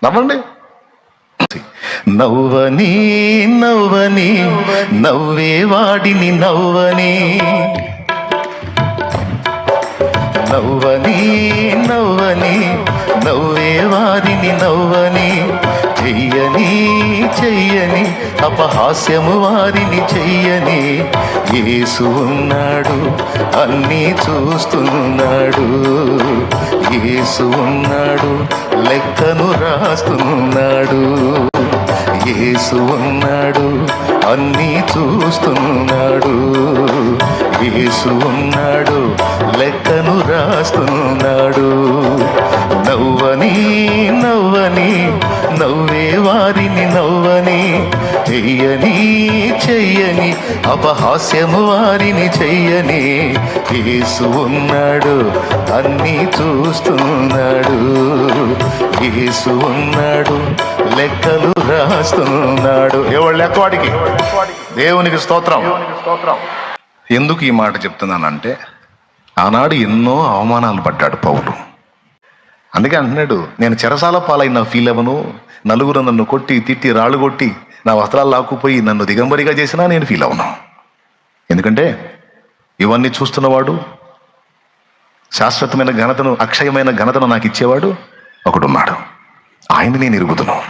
నవ్వండి. నవ్వని నవ్వని నవ్వే వాడిని నవ్వని, నవ్వని నవ్వని నవ్వే వారిని నవ్వని, చెయ్యని చెయ్యని అపహాస్యము వారిని చెయ్యని. యేసు ఉన్నాడు, అన్నీ చూస్తున్నాడు. యేసు ఉన్నాడు, లెక్కను రాస్తున్నాడు. యేసు ఉన్నాడు, అన్నీ చూస్తున్నాడు. యేసు ఉన్నాడు, లెక్కను రాస్తున్నాడు. నవ్వని నవ్వని నవ్వే వారిని నవ్వని, చెయ్యని చెయ్యని అపహాస్యము వారిని చెయ్యని. యేసు ఉన్నాడు, అన్నీ చూస్తున్నాడు. యేసు ఉన్నాడు, లెక్కలు రాస్తున్నాడు. ఎవడు లెక్కవాడికి? దేవునికి స్తోత్రం. ఎందుకు ఈ మాట చెప్తున్నానంటే, ఆనాడు ఎన్నో అవమానాలు పడ్డాడు పౌలు. అందుకే అంటున్నాడు, నేను చెరసాల పాలైన ఫీల్ అవ్వను. నలుగురు నన్ను కొట్టి తిట్టి రాళ్ళు కొట్టి నా వస్త్రాలు లాక్కుపోయి నన్ను దిగంబరిగా చేసినా నేను ఫీల్ అవ్వను. ఎందుకంటే ఇవన్నీ చూస్తున్నవాడు, శాశ్వతమైన ఘనతను, అక్షయమైన ఘనతను నాకు ఇచ్చేవాడు ఒకడున్నాడు. ఆయన్ని నేను ఎరుగుతున్నాను.